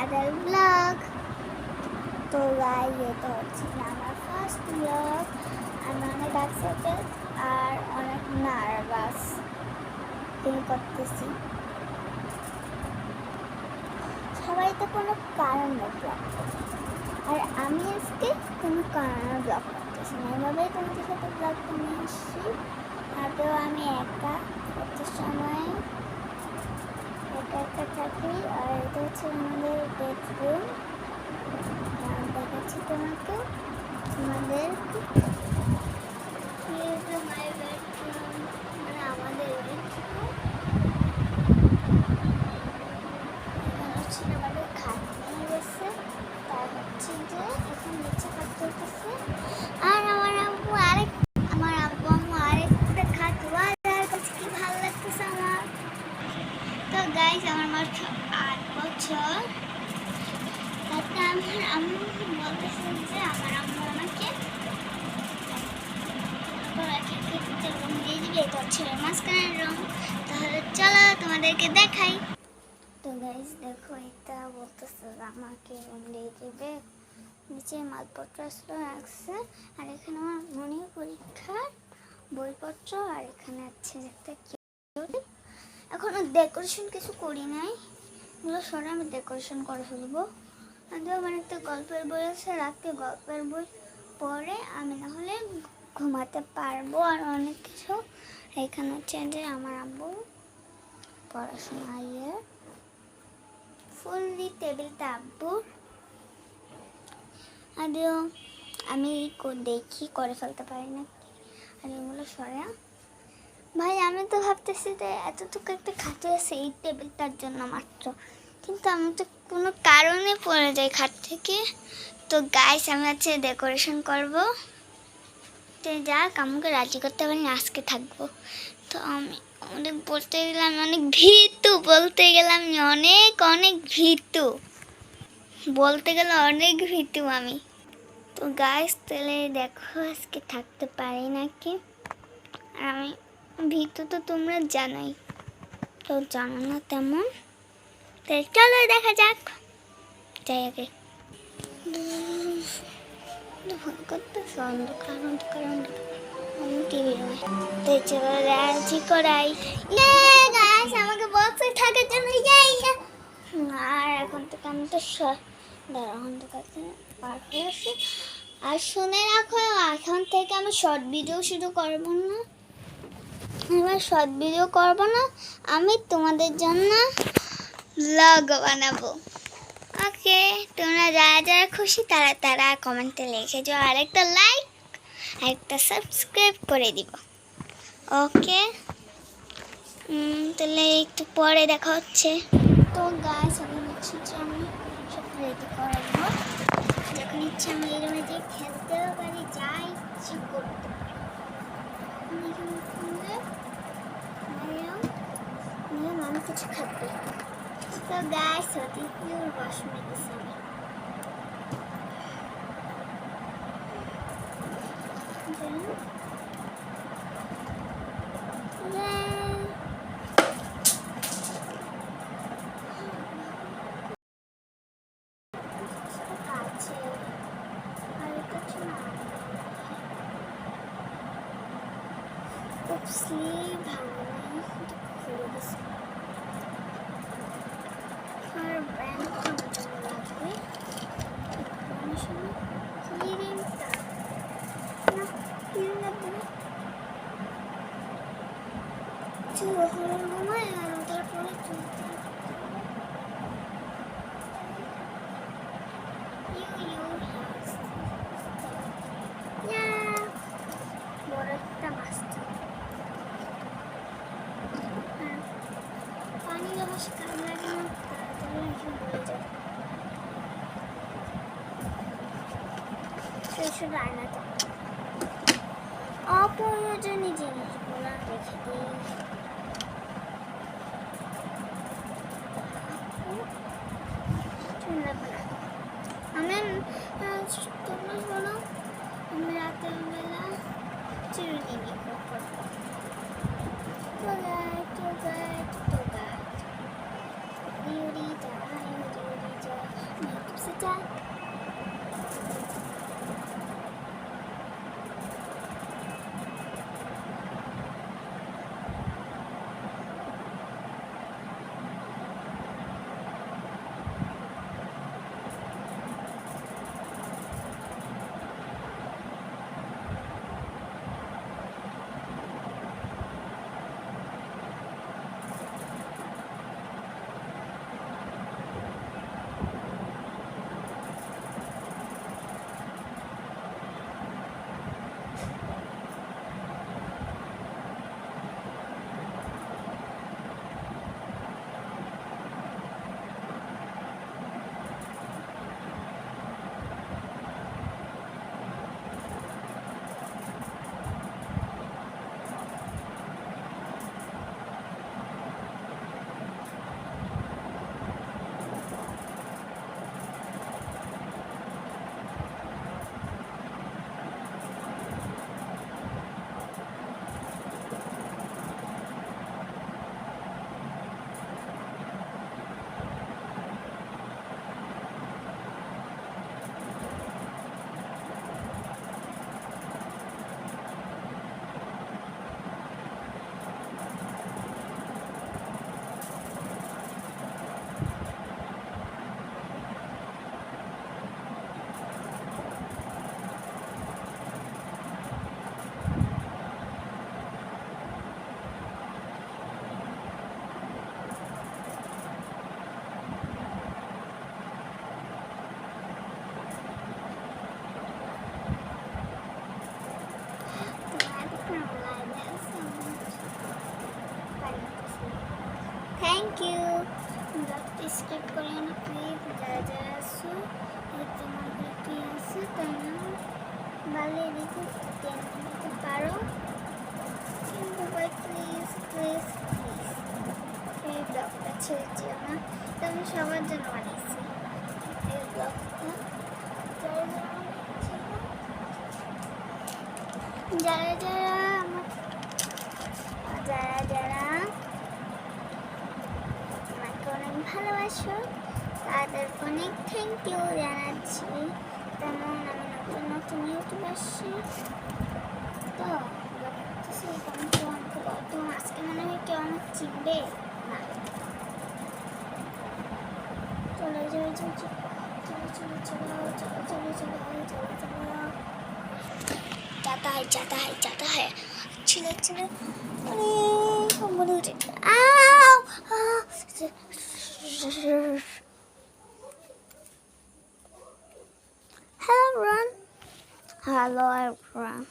another vlog. তো guys এটা হচ্ছে আমার ফার্স্ট ব্লগ। আমি অনেক এক্সাইটেড আর অনেক নার্ভাস ফিল করতেছি। সবাই তো কোনো কারণে ব্লগ করে, আর আমি আজকে কোনো কারণে ব্লগ করতেছি না, এভাবেই তোমাদের সাথে ব্লগ নিয়ে আসছি। আগেও আমি একা করতে সময় একা একা থাকি। আর এটা হচ্ছে আমাদের বেডরুম। দেখাচ্ছি তোমাকে আমাদের বেডরুম, মানে আমাদের বেডরুম। এখানে হচ্ছে আমাদের খাট নিয়ে গেছে, তার হচ্ছে যে এখন নিচে খাট চলতেছে। আর আমার আব্বু আম্মু আরেকটা খাট, তার কাছে কি ভালো লাগতেছে আমার। তো গাইস আমার মাত্র 8 বছর। তাতে আমার আম্মু বলতেছে যে আমার আম্মু আমাকে রুম দিয়ে দিবে, এটা হচ্ছে মাঝখানের রুম। তাহলে চলো তোমাদেরকে দেখাই। তো গাইস দেখো, এটা বলতেছে আমাকে রুম দিয়ে দিবে। নিচে মালপত্র আসলে রাখছে, আর এখানে আমার মনে পরীক্ষার বইপত্র, আর এখানে আছে একটা এখনো ডেকোরেশন কিছু করি নাই, এগুলো সরে আমি ডেকোরেশন করে ফেলবো। আদৌ আমার একটা গল্পের বই আছে, রাতে গল্পের বই পড়ে আমি না হলে ঘুমাতে পারবো। আর অনেক কিছু এখানে হচ্ছে যে আমার আব্বু পড়াশোনা ফুললি টেবিলটা আব্বুর। আদৌ আমি দেখি করে ফেলতে পারি না, আর এগুলো সরা ভাই। আমি তো ভাবতেছি যে এতটুকু একটা খাটে আছে এই টেবিলটার জন্য মাত্র, কিন্তু আমি তো কোনো কারণে পড়ে যাই খাট থেকে। তো গাইস আমি হচ্ছে ডেকোরেশন করবো, তো যাক আমাকে রাজি করতে পারি আজকে থাকবো। তো আমি অনেক বলতে গেলে আমি অনেক ভীতু, বলতে গেলে আমি অনেক অনেক ভীতু, বলতে গেলে অনেক ভীতু আমি। তো গাইস তাহলে দেখো আজকে থাকতে পারি নাকি। আর আমি ভীতু তো তোমরা জানোই, তো জানো না তেমন। তাহলে চলো দেখা যাক, যাই আগে। আমাকে বক্সে থাকার জন্য। আর এখন থেকে আমি তো অন্ধকার পার হয়ে আসি। আর শুনে রাখো, এখন থেকে আমি শর্ট ভিডিও শুরু করবো না, এবার শর্ট ভিডিও করবো না, আমি তোমাদের জন্য ব্লগ বানাবো। ওকে, তোমরা যারা যারা খুশি তারা তারা কমেন্টে লিখে যাও, আরেকটা লাইক আরেকটা সাবস্ক্রাইব করে দিব। ওকে, তাহলে একটু পরে দেখা হচ্ছে। তো গাইস এখন হচ্ছে যে আমি সব রেডি করাবো, যখন ইচ্ছা আমি এই রুমে যে খেলতেও পারি, যা ইচ্ছে করতে পারি। আমি কিছু খাবো। তো গাইস হতে পিওর ওয়াশরুমে গেছি আমি। স্লিভ ভালো নাই, খুলে গেছে। আর ব্র্যান্ডটা মজা লাগবে, কিরিমটা না, কিরিম লাগবে না। চলো হলুদ ঘুমায়, আর তারপরে চলতে বড় একটা মাছ পানি যখন কাজ লাগে না, তাড়াতাড়ি এসে বলে যায়। শুধু আয়নাতে অপ্রয়োজনীয় জিনিসগুলো রেখে দিই। আমি তোমরা বলো, আমি রাতের বেলা চিরুনি মেকআপ করবো। Thank you. ব্লগটি স্ক্রিপ্ট করে না প্লিজ, যারা যারা আসো তোমার ব্লগটি আসো তাই না ভালো রেখে দিতে পারো, কিন্তু ভাই প্লিজ প্লিজ প্লিজ এই ব্লগটা ছেড়ে যেও না। তো আমি সবার জন্য বানিয়েছি এই ব্লগটা। যারা যারা আমার যারা যারা আমাকে অনেক ভালোবাসো তাদের অনেক থ্যাংক ইউ জানাচ্ছি। তেমন আমি নতুন নতুন ইউটিউব আসছি, তো আমাকে বলতো আজকে মনে হয় কেউ আমাকে চিনবে না। চলো চলো চলো চলো চলো চলো চলো চলো চলো চলো চলো जाता है चलो चलो अरे मरे उठे आओ hello everyone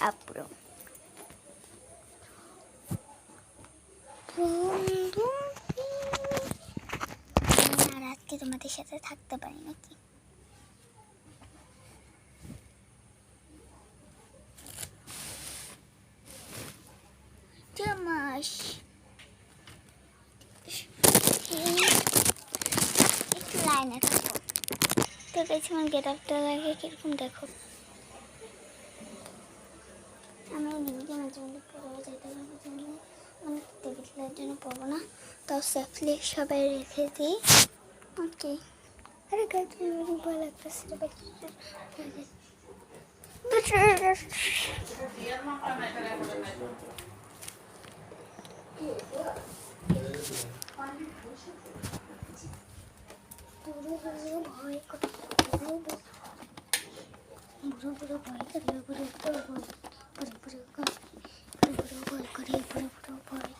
apro রাত কে তোমাদের সাথে থাকতে পারি নাকি? Tomas একটু লাইনে থাকো তো গেছি আমার গেট আপটা লাগে কিরকম দেখো। আমি লিঙ্কে মাঝে মধ্যে পড়ে যেতে পারবো, অনেক টেবিলের জন্য পড়বো না, তাও সেফলি সবাই রেখে দিই। ওকে আরে গাছ ভয় লাগতেছে ভয় করে বুড়ো ভয় করে বুড়ো ভয় করে বুড়ো ভয় করে